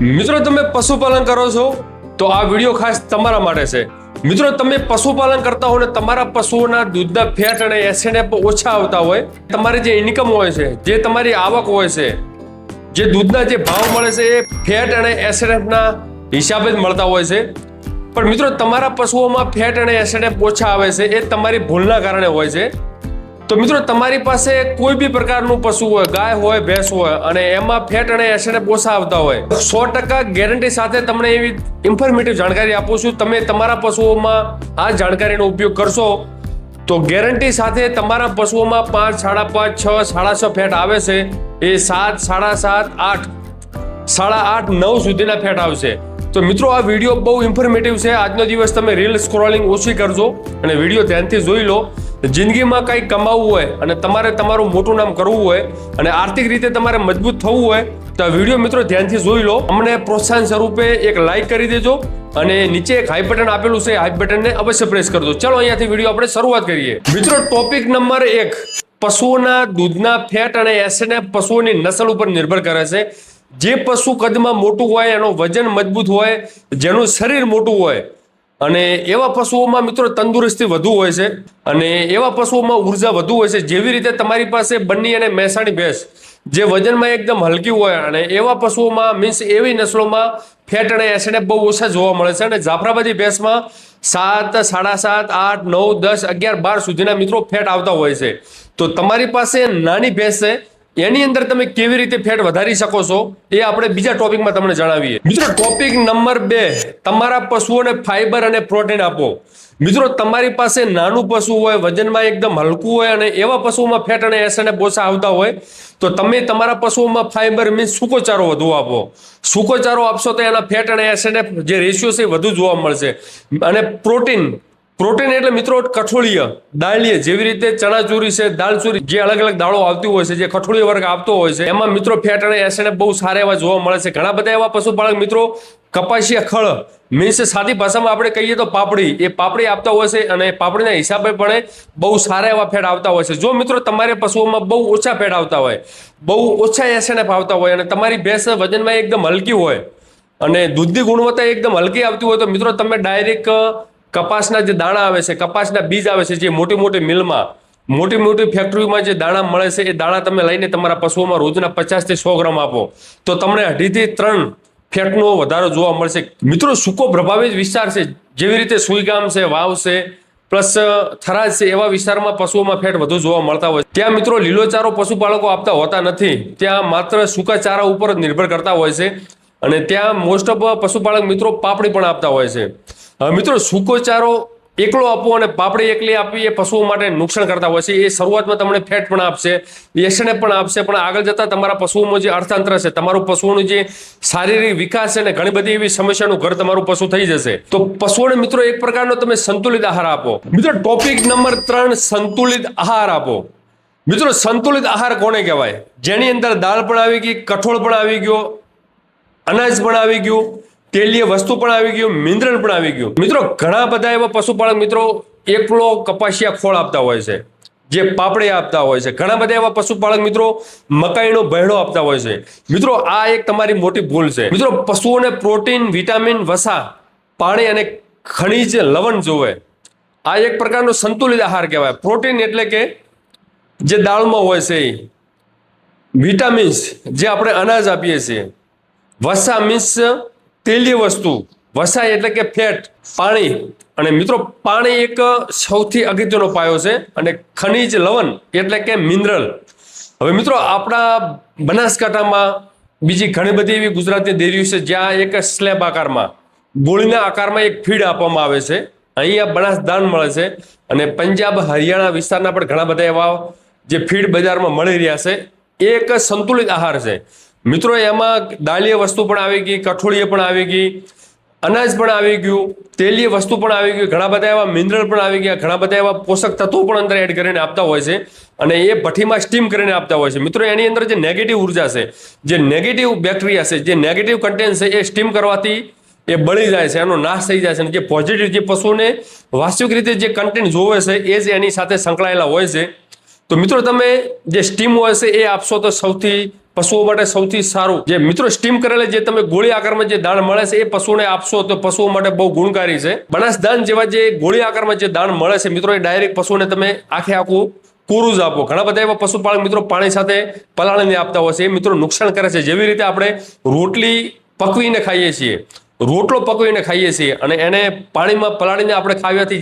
મિત્રો તમે પશુપાલન કરો છો તો આ વિડીયો ખાસ તમારા માટે છે। મિત્રો તમે પશુપાલન કરતા હો ને તમારા પશુઓના દૂધના ફેટ અને એસએનએફ ઓછા આવતા હોય, તમારી જે ઇન્કમ હોય છે, જે તમારી આવક હોય છે, જે દૂધના જે ભાવ મળે છે એ ફેટ અને એસએનએફ ના હિસાબે જ મળતા હોય છે। પણ મિત્રો તમારા પશુઓમાં ફેટ અને એસએનએફ ઓછા આવે છે એ તમારી ભૂલના કારણે હોય છે। તો મિત્રો તમારી પાસે કોઈ બી પ્રકારનું પશુ હોય, ગાય હોય, ભેંસ હોય, અને એમાં ફેટ અને એસએનએફ ઓછા આવતા હોય, 100% ગેરંટી સાથે તમને એવી ઇન્ફોર્મેટિવ જાણકારી આપું છું। તમે તમારા પશુઓમાં આ જાણકારીનો ઉપયોગ કરશો તો ગેરંટી સાથે તમારા પશુઓમાં 5, 5.5, 6, 6.5 ફેટ આવે છે એ 7, 7.5, 8, 8.5, 9 સુધીના ફેટ આવશે। તો મિત્રો આ વિડીયો બહુ ઇન્ફોર્મેટિવ છે। આજનો દિવસ તમે રીલ સ્ક્રોલિંગ ઓછી કરજો અને વિડીયો ધ્યાનથી જોઈ લો। જિંદગીમાં કંઈ કમાવવું હોય અને તમારે તમારું મોટું નામ કરવું હોય અને આર્થિક રીતે તમારે મજબૂત થવું હોય તો આ વિડીયો મિત્રો ધ્યાનથી જોઈ લો। અમને પ્રોત્સાહન સ્વરૂપે એક લાઈક કરી દેજો અને નીચે એક હાઈ બટન આપેલું છે, હાઈ બટનને અવશ્ય પ્રેસ કરજો। ચલો અહીંયાથી વિડીયો આપણે શરૂઆત કરીએ। મિત્રો ટોપિક નંબર 1, પશુઓના દૂધના ફેટ અને એસએનએફ પશુઓની નસલ ઉપર નિર્ભર કરે છે। જે પશુ કદમાં મોટું હોય, એનું વજન મજબૂત હોય, જેનું શરીર મોટું હોય અને એવા પશુઓમાં મિત્રો તંદુરસ્તી વધુ હોય છે અને એવા પશુઓમાં ઉર્જા વધુ હોય છે। જેવી રીતે તમારી પાસે બન્ની અને મહેસાણી ભેંસ જે વજનમાં એકદમ હલકી હોય અને એવા પશુઓમાં મીન્સ એવી નસલોમાં ફેટ અને એસએનએફ બહુ ઓછા જોવા મળે છે અને જાફરાબાદી ભેંસમાં 7, 7.5, 8, 9, 10, 11, 12 સુધીના મિત્રો ફેટ આવતા હોય છે। તો તમારી પાસે નાની ભેંસ છે, એની અંદર તમે કેવી રીતે ફેટ વધારી શકો છો એ આપણે બીજા ટોપિકમાં તમને જણાવીએ। મિત્રો ટોપિક નંબર 2, તમારા પશુઓને ફાઈબર અને પ્રોટીન આપો। મિત્રો તમારી પાસે નાનું પશુ હોય, વજનમાં એકદમ હલકું હોય અને એવા પશુઓમાં ફેટ અને એસએનએફ ઓછા આવતા હોય તો તમે તમારા પશુઓમાં ફાઈબર મીન્સ સૂકો ચારો વધુ આપો। સૂકો ચારો આપશો તો એના ફેટ અને એસએનએફ જે રેશિયો છે વધુ જોવા મળશે। અને પ્રોટીન એટલે મિત્રો કઠોળીય દાળીય, જેવી રીતે ચણાચૂરી છે, દાળચૂરી, જે અલગ અલગ દાળો આવતી હોય છે, જે કઠોળીય વર્ગ આપતો હોય છે, એમાં મિત્રો ફેટ અને એસએનએફ બહુ સારા એવા જોવા મળે છે। ઘણા બધા એવા પશુપાલક મિત્રો કપાસિયા ખળ મીન્સ સાદી ભાષામાં આપણે કહીએ તો પાપડી, એ પાપડી આપતા હોય છે અને પાપડીના હિસાબે પણ બહુ સારા એવા ફેટ આવતા હોય છે। જો મિત્રો તમારે પશુઓમાં બહુ ઓછા ફેટ આવતા હોય, બહુ ઓછા એસએનએફ આવતા હોય અને તમારી ભેંસ વજનમાં એકદમ હલકી હોય અને દૂધની ગુણવત્તા એકદમ હલકી આવતી હોય તો મિત્રો તમે ડાયરેક્ટ કપાસના જે દાણા આવે છે, કપાસના બીજ આવે છે, જે મોટી મોટી મિલમાં, મોટી મોટી ફેક્ટરીમાં જે દાણા મળે છે, એ દાણા તમે લઈને તમારા પશુઓમાં રોજના 50 થી 100 ગ્રામ આપો તો તમને 2.5 થી 3 ફેટનો વધારો જોવા મળશે। મિત્રો સૂકો પ્રભાવિત વિસ્તાર છે, જેવી રીતે સુઈગામ છે, વાવ છે, પ્લસ થરાદ છે, એવા વિસ્તારમાં પશુઓમાં ફેટ વધુ જોવા મળતા હોય। ત્યાં મિત્રો લીલો ચારો પશુપાલકો આપતા હોતા નથી, ત્યાં માત્ર સૂકા ચારા ઉપર જ નિર્ભર કરતા હોય છે અને ત્યાં મોસ્ટ ઓફ પશુપાલક મિત્રો પાપડી પણ આપતા હોય છે। હવે મિત્રો સૂકો ચારો એકલો આપવો અને પાપડી એકલી આપવી એ પશુઓ માટે નુકસાન કરતા હોય છે। એ શરૂઆતમાં તમને ફેટ પણ આપશે, એસએનએફ પણ આપશે, પણ આગળ જતા તમારા પશુઓમાં જે અર્થતંત્ર છે, તમારું પશુઓનું જે શારીરિક વિકાસ છે ને ઘણી બધી એવી સમસ્યાનું ઘર તમારું પશુ થઈ જશે। તો પશુઓને મિત્રો એક પ્રકારનો તમે સંતુલિત આહાર આપો। મિત્રો ટોપિક નંબર 3, સંતુલિત આહાર આપો। મિત્રો સંતુલિત આહાર કોને કહેવાય? જેની અંદર દાળ પણ આવી ગઈ, કઠોળ પણ આવી ગયો, અનાજ પણ આવી ગયું, તેલીય વસ્તુ પણ આવી ગયું, મિનરલ પણ આવી ગયું। મિત્રો ઘણા બધા એવા પશુપાલક મિત્રો એકલો કપાસિયા ખોળ આપતા હોય છે, જે પાપડી આપતા હોય છે। ઘણા બધા એવા પશુપાલક મિત્રો મકાઈનો ભેળો આપતા હોય છે। મિત્રો આ એક તમારી મોટી ભૂલ છે। મિત્રો પશુઓને પ્રોટીન, વિટામિન, વસા, પાણી અને ખનિજ લવણ જોવે। આ એક પ્રકારનો સંતુલિત આહાર કહેવાય। પ્રોટીન એટલે કે જે દાળમાં હોય છે, વિટામિન્સ જે આપણે અનાજ આપીએ છીએ, વસા મીન્સ તેલીય વસ્તુ, વસા એટલે કે ફેટ, પાણી, અને મિત્રો પાણી એક સૌથી અગત્યનો પાયો છે, અને ખનિજ લવણ એટલે કે મિનરલ। હવે મિત્રો આપણા બનાસકાંઠામાં બીજી ઘણી બધી એવી ગુજરાતની ડેરીઓ છે જ્યાં એક સ્લેબ આકારમાં, ગોળીના આકારમાં એક ફીડ આપવામાં આવે છે। અહીંયા બનાસ દાણ મળે છે અને પંજાબ, હરિયાણા વિસ્તારના પણ ઘણા બધા એવા જે ફીડ બજારમાં મળી રહ્યા છે। એ એક સંતુલિત આહાર છે મિત્રો। એમાં દાળીય વસ્તુ પણ આવી ગઈ, કઠોળીય પણ આવી ગઈ, અનાજ પણ આવી ગયું, તેલીય વસ્તુ પણ આવી ગયું, ઘણા બધા એવા મિનરલ પણ આવી ગયા, ઘણા બધા એવા પોષક તત્વો પણ અંદર એડ કરીને આપતા હોય છે અને એ ભઠ્ઠીમાં સ્ટીમ કરીને આપતા હોય છે। મિત્રો એની અંદર જે નેગેટિવ ઉર્જા છે, જે નેગેટિવ બેક્ટેરિયા છે, જે નેગેટિવ કન્ટેન્ટ છે, એ સ્ટીમ કરવાથી એ બળી જાય છે, એનો નાશ થઈ જાય છે અને જે પોઝિટિવ, જે પશુને વાસ્તવિક રીતે જે કન્ટેન્ટ જોવે છે એ જ એની સાથે સંકળાયેલા હોય છે। તો મિત્રો તમે જે સ્ટીમ હોય છે એ આપશો તો સૌથી પશુઓ માટે સૌથી સારું જે મિત્રો સ્ટીમ કરેલા જે તમે ગોળી આકારમાં જે દાણ મળે છે એ પશુને આપશો તો પશુઓ માટે બહુ ગુણકારી છે. બનાસ દાન જેવા જે ગોળી આકારમાં જે દાણ મળે છે મિત્રો એ ડાયરેક્ટ પશુને તમે આખે આખું કોરું જ આપો. ઘણા બધા એવા પશુપાલક મિત્રો પાણી સાથે પલાળીને આપતા હોય છે, એ મિત્રો નુકસાન કરે છે. જેવી રીતે આપણે રોટલી પકવીને ખાઈએ છીએ, રોટલો પકવીને ખાઈએ છીએ અને એને પાણીમાં પલાળીને આપણે ખાવાથી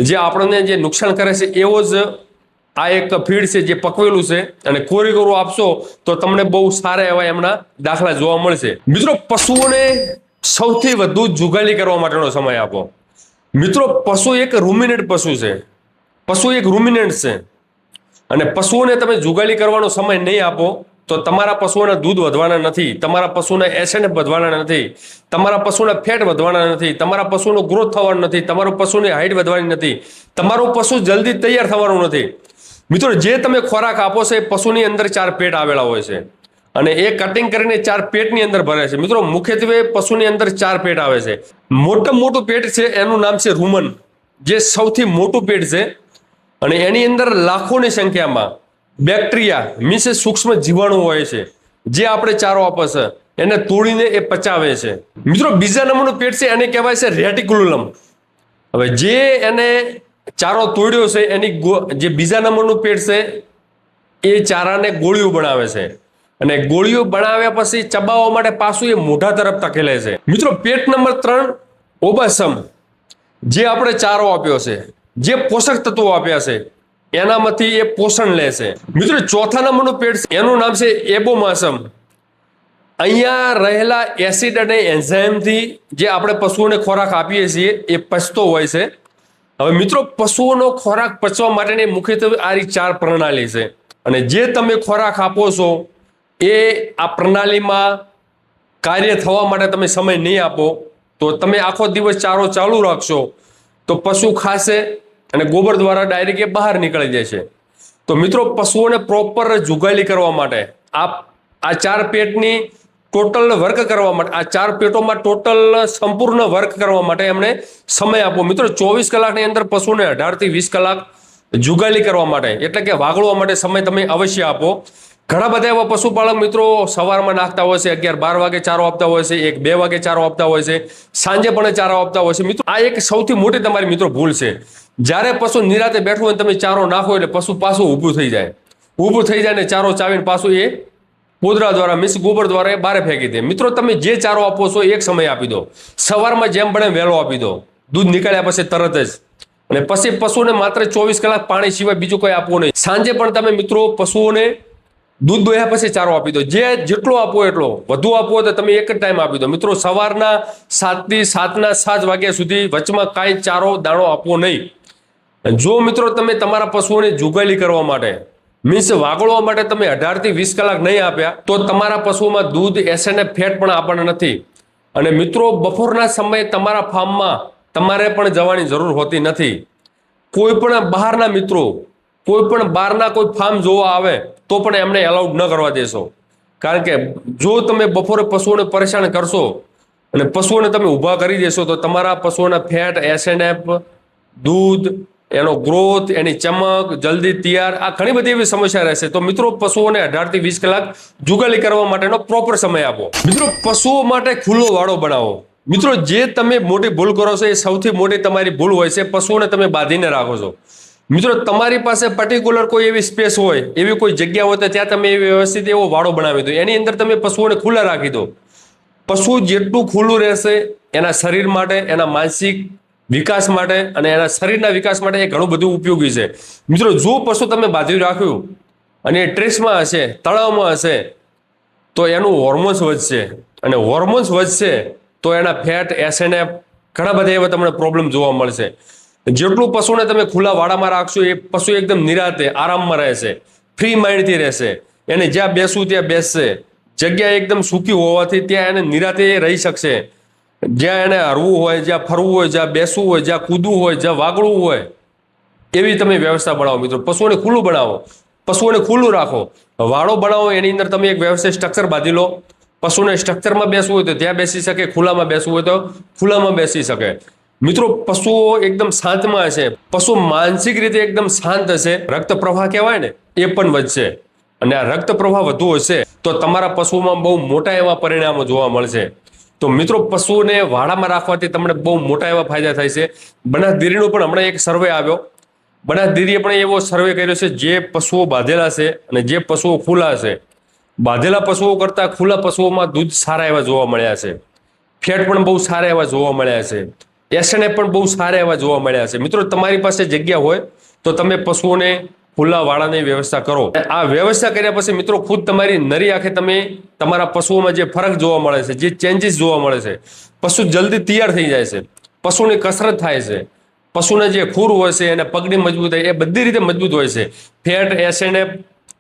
જે આપણને જે નુકસાન કરે છે એવો જ આ એક ફીડ છે જે પકવેલું છે અને કોરી કોરું આપશો તો તમને બહુ સારા એવા એમના દાખલા જોવા મળશે. મિત્રો પશુઓને સૌથી વધુ જુગાલી કરવા માટેનો સમય આપો. મિત્રો પશુ એક રૂમિનેન્ટ પશુ છે, પશુ એક રૂમિનેન્ટ છે અને પશુઓને તમે જુગાલી કરવાનો સમય નહીં આપો તો તમારા પશુઓના દૂધ વધવાના નથી, તમારા પશુના એસએનએફ વધવાના નથી, તમારા પશુના ફેટ વધવાના નથી, તમારા પશુનો ગ્રોથ થવાનો નથી, તમારું પશુની હાઈટ વધવાની નથી, તમારું પશુ જલ્દી તૈયાર થવાનું નથી. મિત્રો જે તમે ખોરાક આપો છો એ પશુની અંદર 4 પેટ આવેલા હોય છે અને એ કટિંગ કરીને 4 પેટની અંદર ભરે છે. મિત્રો મુખ્યત્વે પશુની અંદર 4 પેટ આવે છે. મોટું પેટ છે એનું નામ છે રૂમન, જે સૌથી મોટું પેટ છે અને એની અંદર લાખોની સંખ્યામાં બેક્ટેરિયા મીન્સ સૂક્ષ્મ જીવાણુ હોય છે જે આપણે ચારો આપે છે એને તોડીને એ પચાવે છે. મિત્રો બીજા નંબરનું પેટ છે એને કહેવાય છે રેટિક્યુલમ. હવે જે એને ચારો તોડ્યો છે એની જે બીજા નંબરનું પેટ છે એ ચારાને ગોળીઓ બનાવે છે અને ગોળીઓ બનાવ્યા પછી ચબાવવા માટે પાછું એ મોઢા તરફ ધકેલે છે. મિત્રો પેટ નંબર 3 ઓબસમ, જે આપણે ચારો આપ્યો છે, જે પોષક તત્વો આપ્યા છે એનામાંથી એ પોષણ લે છે. મિત્રો ચોથા નંબરનું પેટ છે એનું નામ છે એબોમાસમ. અહીંયા રહેલા એસિડ અને એન્ઝાઇમથી જે આપણે પશુઓને ખોરાક આપીએ છીએ એ પચતો હોય છે. હવે મિત્રો પશુઓનો ખોરાક પચવા માટેની મુખ્યત્વે આ 4 પ્રણાલી છે અને જે તમે ખોરાક આપો છો એ આ પ્રણાલીમાં કાર્ય થવા માટે તમે સમય નહીં આપો તો તમે આખો દિવસ ચારો ચાલુ રાખશો તો પશુ ખાશે અને ગોબર દ્વારા ડાયરેક્ટ એ બહાર નીકળી જશે. તો મિત્રો પશુઓને પ્રોપર જુગાલી કરવા માટે આ 4 પેટની ટોટલ વર્ક કરવા માટે, આ 4 પેટોમાં ટોટલ સંપૂર્ણ વર્ક કરવા માટે એમને સમય આપો. મિત્રો 24 કલાકની અંદર પશુને 18 થી 20 કલાક જુગાલી કરવા માટે એટલે કે વાગળવા માટે સમય તમે અવશ્ય આપો. ઘણા બધા એવા પશુપાલક મિત્રો સવારમાં નાખતા હોય છે, 11-12 વાગે ચારો આપતા હોય છે, 1-2 વાગે ચારો આપતા હોય છે, સાંજે પણ ચારો આપતા હોય છે. મિત્રો આ એક સૌથી મોટી તમારી મિત્રો ભૂલ છે. જ્યારે પશુ નિરાતે બેઠું હોય તમે ચારો નાખો એટલે પશુ પાછું ઊભું થઈ જાય ને ચારો ચાવીને પાછું એ પોદરા દ્વારા મીન્સ ગોબર દ્વારા એ બહાર ફેંકી દે. મિત્રો તમે જે ચારો આપો છો એક સમય આપી દો, સવારમાં જેમ બને વહેલો આપી દો, દૂધ નીકળ્યા પછી તરત જ, અને પછી પશુને માત્ર 24 કલાક પાણી સિવાય બીજું કોઈ આપવું નહીં. સાંજે પણ તમે મિત્રો પશુઓને દૂધ દોહ્યા પછી ચારો આપી દો. જેટલો આપો એટલો, વધુ આપવો તો તમે એક જ ટાઈમ આપી દો. મિત્રો સવારના 7 થી 7 વાગ્યા સુધી વચમાં કાંઈ ચારો દાણો આપવો નહીં. જો મિત્રો તમે તમારા પશુઓને જુગાલી કરવા માટે મીન્સ વાગળવા માટે તમે 18 થી 20 કલાક નહીં આપ્યા તો તમારા પશુઓમાં દૂધ, એસએનએફ, ફેટ પણ આપવાના નથી. અને મિત્રો બપોરના સમયે તમારા ફાર્મમાં તમારે પણ જવાની જરૂર હોતી નથી. કોઈ પણ બહારના મિત્રો, કોઈ પણ બહારના કોઈ ફાર્મ જોવા આવે તો પણ એમને એલાઉડ ન કરવા દેશો. કારણ કે જો તમે બપોરે પશુઓને પરેશાન કરશો અને પશુઓને તમે ઊભા કરી દેશો તો તમારા પશુઓના ફેટ, એસએનએફ, દૂધ, એનો ગ્રોથ, એની ચમક, જલ્દી તૈયાર, આ ઘણી બધી એવી સમસ્યા રહેશે. તો મિત્રો પશુઓને 18 થી 20 કલાક જુગાલી કરવા માટેનો પ્રોપર સમય આપો. મિત્રો પશુઓ માટે ખુલ્લો વાડો બનાવો. મિત્રો જે તમે મોટી ભૂલ કરો છો એ સૌથી મોટી તમારી ભૂલ હોય છે, પશુઓને તમે બાંધીને રાખો છો. મિત્રો તમારી પાસે પર્ટિક્યુલર કોઈ એવી સ્પેસ હોય, એવી કોઈ જગ્યા હોય તો ત્યાં તમે વ્યવસ્થિત એવો વાડો બનાવી દો. એની અંદર તમે પશુઓને ખુલ્લા રાખી દો. પશુ જેટલું ખુલ્લું રહેશે એના શરીર માટે, એના માનસિક વિકાસ માટે અને એના શરીરના વિકાસ માટે એ ઘણું બધું ઉપયોગી છે. મિત્રો જો પશુ તમે બાંધ્યું રાખ્યું અને એ ટ્રેસમાં હશે, તળાવમાં હશે તો એનું હોર્મોન્સ વધશે અને હોર્મોન્સ વધશે તો એના ફેટ, એસએનએફ ઘણા બધા એવા તમને પ્રોબ્લેમ જોવા મળશે. જેટલું પશુને તમે ખુલ્લા વાડામાં રાખશો એ પશુ એકદમ નિરાતે આરામમાં રહેશે, ફ્રી માઇન્ડથી રહેશે. એને જ્યાં બેસવું ત્યાં બેસશે. જગ્યા એકદમ સૂકી હોવાથી ત્યાં એને નિરાતે રહી શકશે. જ્યાં એને હરવું હોય, જ્યાં ફરવું હોય, જ્યાં બેસવું હોય, જ્યાં કૂદવું હોય, જ્યાં વાગડવું હોય એવી તમે વ્યવસ્થા બનાવો. મિત્રો પશુઓને ખુલ્લું બનાવો, પશુઓને ખુલ્લું રાખો, વાડો બનાવો. એની અંદર તમે એક વ્યવસ્થિત સ્ટ્રક્ચર બાંધી લો. પશુને સ્ટ્રક્ચરમાં બેસવું હોય તો ત્યાં બેસી શકે, ખુલ્લામાં બેસવું હોય તો ખુલ્લામાં બેસી શકે. મિત્રો પશુઓ એકદમ શાંતમાં હશે, પશુ માનસિક રીતે એકદમ શાંત હશે, રક્ત પ્રવાહ કહેવાય ને એ પણ વધશે. અને આ રક્ત પ્રવાહ વધુ હશે તો તમારા પશુમાં બહુ મોટા એવા પરિણામો જોવા મળશે. તો મિત્રો, પશુઓને વાડામાં રાખવાથી તમને બહુ મોટા એવા ફાયદા થાય છે. બનાસ ડેરીનો પણ હમણાં એક સર્વે આવ્યો. બનાસ ડેરીએ પણ એવો સર્વે કર્યો છે, જે પશુઓ બાંધેલા છે અને જે પશુઓ ખુલ્લા છે, બાંધેલા પશુઓ કરતા ખુલ્લા પશુઓમાં દૂધ સારા એવા જોવા મળ્યા છે. ફેટ પણ બહુ સારા એવા જોવા મળ્યા છે. એસએનએ પણ બહુ સારા એવા જોવા મળ્યા છે. મિત્રો, તમારી પાસે જગ્યા હોય તો તમે પશુઓને ખુલ્લા વાડાની વ્યવસ્થા કરો. આ વ્યવસ્થા કર્યા પછી મિત્રો, ખુદ તમારી નરી આંખે તમે તમારા પશુઓમાં જે ફરક જોવા મળે છે, જે ચેન્જીસ જોવા મળે છે, પશુ જલ્દી તૈયાર થઈ જાય છે, પશુની કસરત થાય છે, પશુને જે ખૂર હોય છે એને પગની મજબૂતાઈ એ બધી રીતે મજબૂત હોય છે. ફેટ, એસએનએ,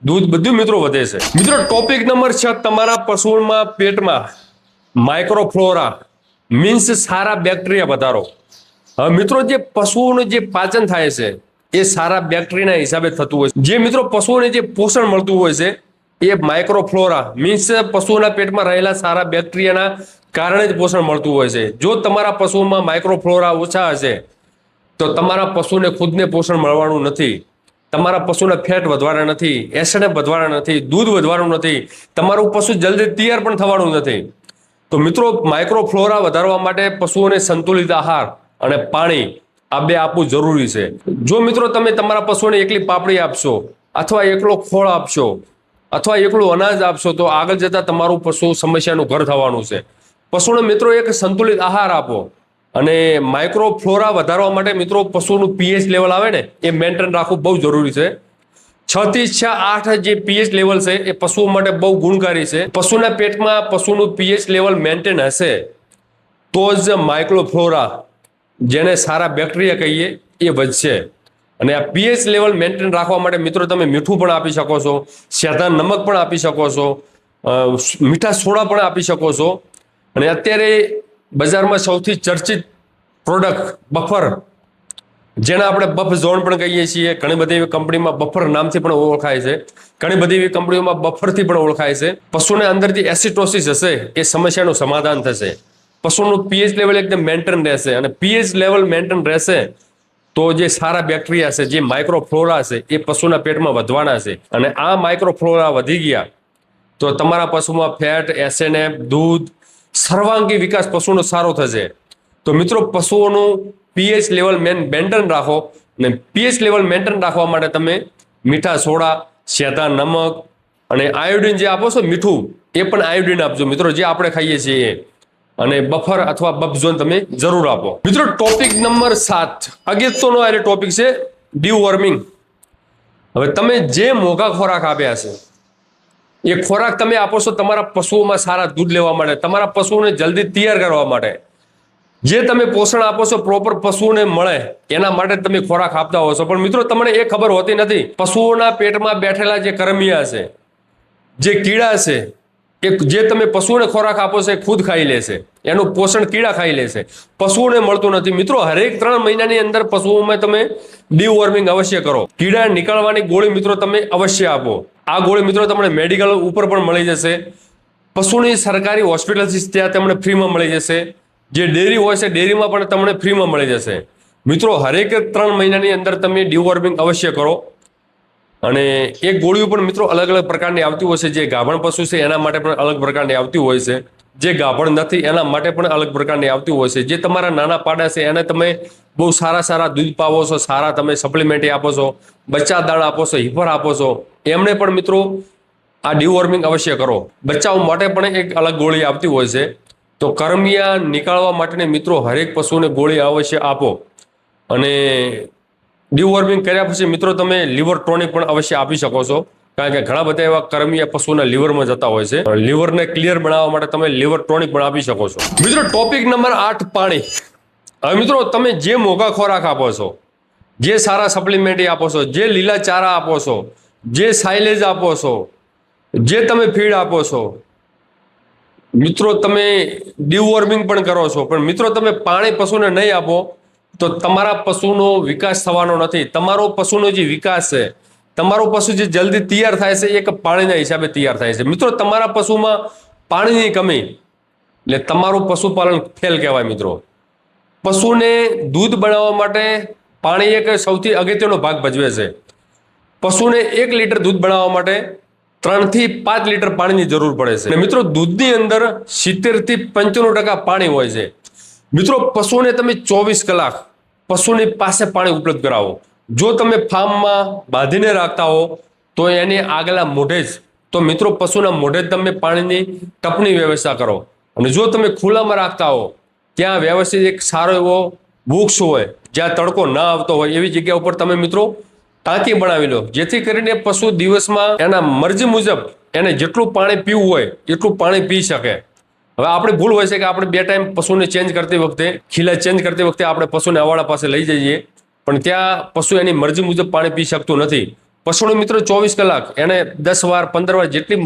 દૂધ બધું મિત્રો વધે છે. મિત્રો, ટોપિક નંબર 6, તમારા પશુઓમાં પેટમાં માઇક્રોફ્લોરા મીન્સ સારા બેક્ટેરિયા વધારો. હવે મિત્રો, જે પશુઓનું જે પાચન થાય છે એ સારા બેક્ટેરિયાના હિસાબે થતું હોય છે. જે મિત્રો પશુઓને જે પોષણ મળતું હોય છે એ માઇક્રોફ્લોરા મીન્સ પશુઓના પેટમાં રહેલા સારા બેક્ટેરિયાના કારણે જ પોષણ મળતું હોય છે. જો તમારા પશુઓમાં માઇક્રોફ્લોરા ઓછા હશે તો તમારા પશુને ખુદને પોષણ મળવાનું નથી, તમારા પશુના ફેટ વધવાના નથી, એસએનએ વધવાના નથી, દૂધ વધવાનું નથી, તમારું પશુ જલ્દી તૈયાર પણ થવાનું નથી. તો મિત્રો, માઇક્રોફ્લોરા વધારવા માટે પશુઓને સંતુલિત આહાર અને પાણી આ બે આપવું જરૂરી છે. જો મિત્રો તમે તમારા પશુઓને એકલી પાપડી આપશો અથવા એકલો ખોળ આપશો અથવા એકલું અનાજ આપશો તો આગળ જતા તમારું પશુ સમસ્યાનું ઘર થવાનું છે. પશુને મિત્રો એક સંતુલિત આહાર આપો. અને માઇક્રોફ્લોરા વધારવા માટે મિત્રો પશુનું પીએચ લેવલ આવે ને એ મેન્ટેન રાખવું બહુ જરૂરી છે. 6 થી 8 જે પીએચ લેવલ છે એ પશુઓ માટે બહુ ગુણકારી છે. પશુના પેટમાં પશુનું પીએચ લેવલ મેન્ટેન હશે તો જ માઇક્રોફ્લોરા, જેને સારા બેક્ટેરિયા કહીએ, એ વધશે. અને આ પીએચ લેવલ મેન્ટેન રાખવા માટે મિત્રો તમે મીઠું પણ આપી શકો છો, સેંધા નમક પણ આપી શકો છો, મીઠા સોડા પણ આપી શકો છો. અને અત્યારે બજારમાં સૌથી ચર્ચિત પ્રોડક્ટ બફર, જેને આપણે બફ ઝોન પણ કહીએ છીએ, ઘણી બધી એવી કંપનીમાં બફર નામથી પણ ઓળખાય છે, ઘણી બધી એવી કંપનીઓમાં બફરથી પણ ઓળખાય છે. પશુને અંદરથી એસિટોસિસ હશે એ સમસ્યાનું સમાધાન થશે. પશુનું પીએચ લેવલ એકદમ મેન્ટેન રહેશે અને પીએચ લેવલ મેન્ટેન રહેશે તો જે સારા બેક્ટેરિયા છે, જે માઇક્રોફ્લોરા છે, એ પશુના પેટમાં વધવાના છે. અને આ માઇક્રોફ્લોરા વધી ગયા તો તમારા પશુમાં ફેટ, એસએનએ, દૂધ, સર્વાંગી વિકાસ પશુનો સારો થશે. તો મિત્રો, પશુઓનું પીએચ લેવલ મેન્ટેન રાખો. અને પીએચ લેવલ મેન્ટેન રાખવા માટે તમે મીઠા સોડા, સેંધા નમક અને આયોડિન જે આપો છો, મીઠું, એ પણ આયોડિન આપજો મિત્રો, જે આપણે ખાઈએ છીએ. અને બફર અથવા બફ ઝોન તમે જરૂર આપો. મિત્રો, ટોપિક નંબર 7 અગત્યનો આ ટોપિક છે, ડીવોર્મિંગ. હવે તમે જે મોંઘા ખોરાક આપ્યા છે એ ખોરાક તમે આપો છો તમારા પશુઓમાં સારા દૂધ લેવા માટે, તમારા પશુઓને જલ્દી તૈયાર કરવા માટે. જે તમે પોષણ આપો છો પ્રોપર પશુઓને મળે એના માટે તમે ખોરાક આપતા હો છો. પણ મિત્રો, તમને એ ખબર હોતી નથી પશુઓના પેટમાં બેઠેલા જે કરમિયા છે, જે કીડા છે, એ જે તમે પશુઓને ખોરાક આપો છો એ ખુદ ખાઈ લેશે, એનું પોષણ કીડા ખાઈ લેશે, પશુઓને મળતું નથી. મિત્રો, હરેક 3 મહિનાની અંદર પશુઓમાં તમે ડીવોર્મિંગ અવશ્ય કરો. કીડા નીકળવાની ગોળી મિત્રો તમે અવશ્ય આપો. આ ગોળી મિત્રો તમને મેડિકલ ઉપર પણ મળી જશે, પશુની સરકારી હોસ્પિટલ છે ત્યાં તમને ફ્રીમાં મળી જશે, જે ડેરી હોય છે ડેરીમાં પણ તમને ફ્રીમાં મળી જશે. મિત્રો, હરેક 3 મહિનાની અંદર તમે ડીવોર્મિંગ અવશ્ય કરો. અને એ ગોળીઓ પણ મિત્રો અલગ અલગ પ્રકારની આવતી હોય છે. જે ગાભણ પશુ છે એના માટે પણ અલગ પ્રકારની આવતી હોય છે, જે ગાભણ નથી એના માટે પણ અલગ પ્રકારની આવતી હોય છે. જે તમારા નાના પાડા છે એને તમે બહુ સારા દૂધ પાવો છો, સારા તમે સપ્લિમેન્ટ આપો છો, બચ્ચા દાણ આપો છો, હિફર આપો છો, એમને પણ મિત્રો આ ડીવોર્મિંગ અવશ્ય કરો. બચ્ચાઓ માટે પણ એક અલગ ગોળી આવતી હોય છે. તો કરમિયા નીકાળવા માટેની મિત્રો હરેક પશુને ગોળી અવશ્ય આપો. અને ડીવોર્મિંગ કર્યા પછી મિત્રો તમે લીવર ટોનિક પણ અવશ્ય આપી શકો છો, કારણ કે ઘણા બધા એવા કરમિયા પશુના લીવરમાં જતા હોય છે. લીવરને ક્લિયર બનાવવા માટે તમે લીવર ટોનિક પણ આપી શકો છો. મિત્રો, ટોપિક નંબર 8 પાણી. હવે મિત્રો, તમે જે મોંઘા ખોરાક આપો છો, જે સારા સપ્લિમેન્ટ આપો છો, જે લીલા ચારા આપો છો, જે સાઇલેજ આપો છો, જે તમે ફીડ આપો છો, મિત્રો તમે ડીવોર્મિંગ પણ કરો છો. પણ મિત્રો, તમે પાણી પશુને નહીં આપો તો તમારા પશુનો વિકાસ થવાનો નથી. તમારો પશુનો જે વિકાસ છે, તમારો પશુ જે જલ્દી તૈયાર થાય છે એક પાણીના હિસાબે તૈયાર થાય છે. મિત્રો, તમારા પશુમાં પાણીની કમી એટલે તમારું પશુપાલન ફેલ કહેવાય. મિત્રો, પશુને દૂધ બનાવવા માટે પાણી એક સૌથી અગત્યનો ભાગ ભજવે છે. પશુને 1 લીટર દૂધ બનાવવા માટે 3 થી 5 લીટર પાણીની જરૂર પડે છે. અને મિત્રો દૂધની અંદર 70 થી 95% પાણી હોય છે. મિત્રો પશુને તમે 24 કલાક પશુની પાસે પાણી ઉપલબ્ધ કરાવો. જો તમે ફાર્મમાં બાંધીને રાખતા હો તો એની આગલા મોઢે જ તો મિત્રો પશુના મોઢે જ તમે પાણીની ટપની વ્યવસ્થા કરો. અને જો તમે ખુલ્લામાં રાખતા હો ત્યાં વ્યવસ્થિત એક સારો એવો વૃક્ષ હોય જ્યાં તડકો ના આવતો હોય એવી જગ્યા ઉપર તમે મિત્રો ટાંકી બનાવી લો, જેથી કરીને પશુ દિવસમાં એના મરજી મુજબ એને જેટલું પાણી પીવું હોય એટલું પાણી પી શકે. હવે આપણે ભૂલ હોય છે કે આપણે 2 ટાઈમ પશુને ચેન્જ કરતી વખતે ખીલા ચેન્જ કરતી વખતે આપણે પશુને અવાડા પાસે લઈ જઈએ, પણ ત્યાં પશુ એની મરજી મુજબ પાણી પી શકતું નથી. પશુને મિત્રો 24 કલાક એને 10 વાર 15 વાર જેટલી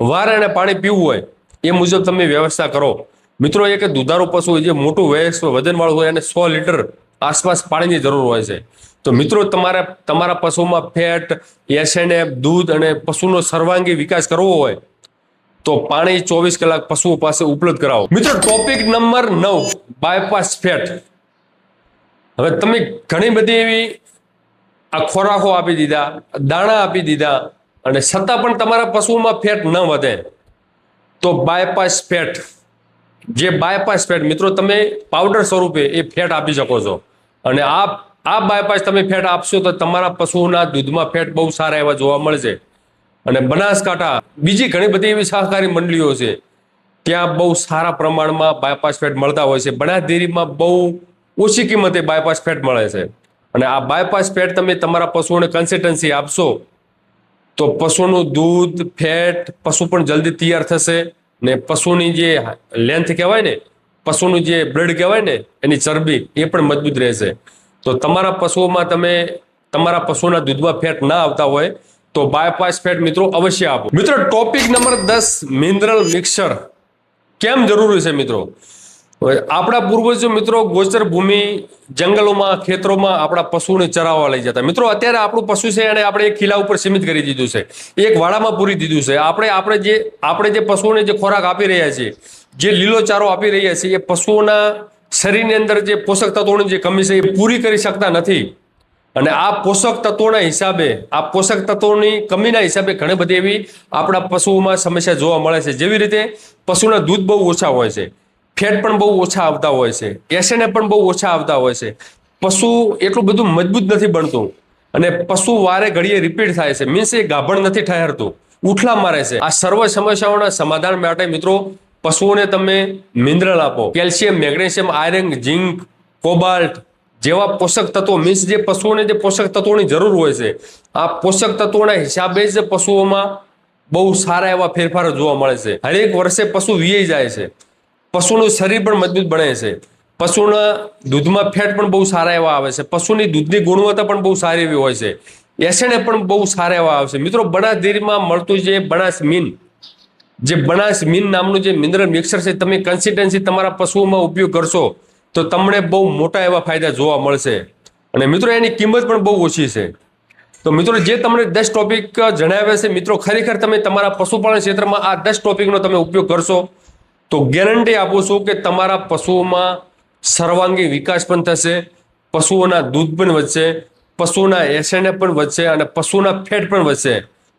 વાર એને પાણી પીવું હોય એ મુજબ તમે વ્યવસ્થા કરો. મિત્રો એક દુધારું પશુ જે મોટું વયસ્ક વજનવાળું હોય એને 100 લીટર આસપાસ પાણીની જરૂર હોય છે. તો મિત્રો તમારા પશુમાં ફેટ, એસએનએફ, દૂધ અને પશુનો સર્વાંગી વિકાસ કરવો હોય તો પાણી 24 કલાક પશુઓ પાસે ઉપલબ્ધ કરાવો. મિત્રો ટોપિક નંબર 9, બાયપાસ ફેટ. હવે તમે ઘણી બધી એવી આ ખોરાકો આપી દીધા, દાણા આપી દીધા અને છતાં પણ તમારા પશુઓમાં ફેટ ન વધે તો બાયપાસ ફેટ, જે બાયપાસ ફેટ મિત્રો તમે પાવડર સ્વરૂપે એ ફેટ આપી શકો છો. અને આ બાયપાસ તમે ફેટ આપશો તો તમારા પશુઓના દૂધમાં ફેટ બહુ સારા એવા જોવા મળશે. અને બનાસકાંઠા બીજી ઘણી બધી એવી સહકારી મંડળીઓ છે ત્યાં બહુ સારા પ્રમાણમાં બાયપાસ ફેટ મળતા હોય છે. બનાસ ડેરીમાં બહુ ઓછી કિંમતે બાયપાસ ફેટ મળે છે. અને આ બાયપાસ ફેટ તમે તમારા પશુઓને કન્સિસ્ટન્સી આપશો તો પશુનું દૂધ, ફેટ, પશુ પણ જલ્દી તૈયાર થશે. ને પશુની જે લેન્થ કહેવાય ને, પશુનું જે બ્લડ કહેવાય ને, એની ચરબી એ પણ મજબૂત રહેશે. તો તમારા પશુઓમાં તમે તમારા પશુના દૂધમાં ફેટ ના આવતા હોય તો બાયપાસ ફેટ મિત્રો અવશ્ય આપો. મિત્રો ટોપિક નંબર 10, મિનરલ મિક્સર કેમ જરૂરી છે. મિત્રો આપણા પૂર્વજો મિત્રો ગોચર ભૂમિ, જંગલોમાં, ખેતરોમાં આપણા પશુને ચરાવવા લઈ જતા. મિત્રો અત્યારે આપણું પશુ છે એને આપણે એક ખીલા ઉપર સીમિત કરી દીધું છે, એક વાડામાં પૂરી દીધું છે. આપણે જે પશુઓને જે ખોરાક આપી રહ્યા છીએ, જે લીલો ચારો આપી રહ્યા છીએ, એ પશુઓના શરીરની અંદર જે પોષક તત્વોની જે કમી છે એ પૂરી કરી શકતા નથી. અને આ પોષક તત્વોની કમીના હિસાબે ઘણી બધી એવી આપણા પશુઓમાં સમસ્યા જોવા મળે છે. જેવી રીતે પશુના દૂધ બહુ ઓછા હોય છે, ફેટ પણ બહુ ઓછા આવતા હોય છે, એસએનએફ પણ બહુ ઓછા આવતા હોય છે. પશુ એટલું બધું મજબૂત નથી બનતું અને પશુ વારે ઘડીએ રિપીટ થાય છે, મીન્સ એ ગાભણ નથી ઠહેરતું, ઉઠલા મારે છે. આ સર્વ સમસ્યાઓના સમાધાન માટે મિત્રો પશુઓને તમે મિનરલ આપો. Calcium, magnesium, iron, zinc, cobalt જેવા પોષક તત્વો, મીન્સ જે પશુઓને જે પોષક તત્વોની જરૂર હોય છે, આ પોષક તત્વોના હિસાબે જ પશુઓમાં બહુ સારા એવા ફેરફારો જોવા મળે છે. હરેક વર્ષે પશુ વીઈ જાય છે, પશુનું શરીર પણ મજબૂત બને છે, પશુના દૂધમાં ફેટ પણ બહુ સારા એવા આવે છે, પશુની દૂધની ગુણવત્તા પણ બહુ સારી એવી હોય છે, એસએનએફ પણ બહુ સારા એવા આવે છે. મિત્રો બનાસ ડેરીમાં મળતું જે બનાસ મીન નામનું જે મિનરલ મિક્સર છે, તમે કન્સિસ્ટન્સી તમારા પશુઓમાં ઉપયોગ કરશો તો તમને બહુ મોટા એવા ફાયદા જોવા મળશે. અને મિત્રો એની કિંમત પણ બહુ ઓછી છે. તો મિત્રો જે તમને 10 ટોપિક જણાવ્યા છે મિત્રો, ખરેખર તમે તમારા પશુપાલન ક્ષેત્રમાં આ 10 ટોપિકનો તમે ઉપયોગ કરશો તો ગેરંટી આપું છું કે તમારા પશુઓમાં સર્વાંગી વિકાસ પણ થશે, પશુઓના દૂધ પણ વધશે, પશુના એસએનએફ પણ વધશે અને પશુના ફેટ પણ વધશે.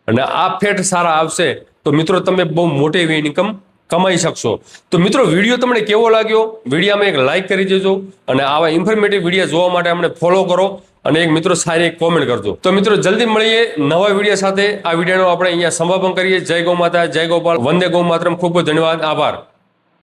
અને આ ફેટ સારા આવશે તો મિત્રો તમે બહુ મોટી એવી ઇન્કમ કમાઈ શકશો. તો મિત્રો વિડીયો તમને કેવો લાગ્યો, વિડીયોમાં એક લાઇક કરી દેજો અને આવા ઇન્ફોર્મેટિવ વિડીયો જોવા માટે અમને ફોલો કરો અને એક મિત્રો સારી એક કોમેન્ટ કરજો. તો મિત્રો જલ્દી મળીએ નવા વિડીયો સાથે. આ વિડીયોનો આપણે અહીંયા સમાપન કરીએ. જય ગૌ માતા, જય ગોપાલ, વંદે ગૌ માતરમ. ખૂબ ખૂબ ધન્યવાદ, આભાર.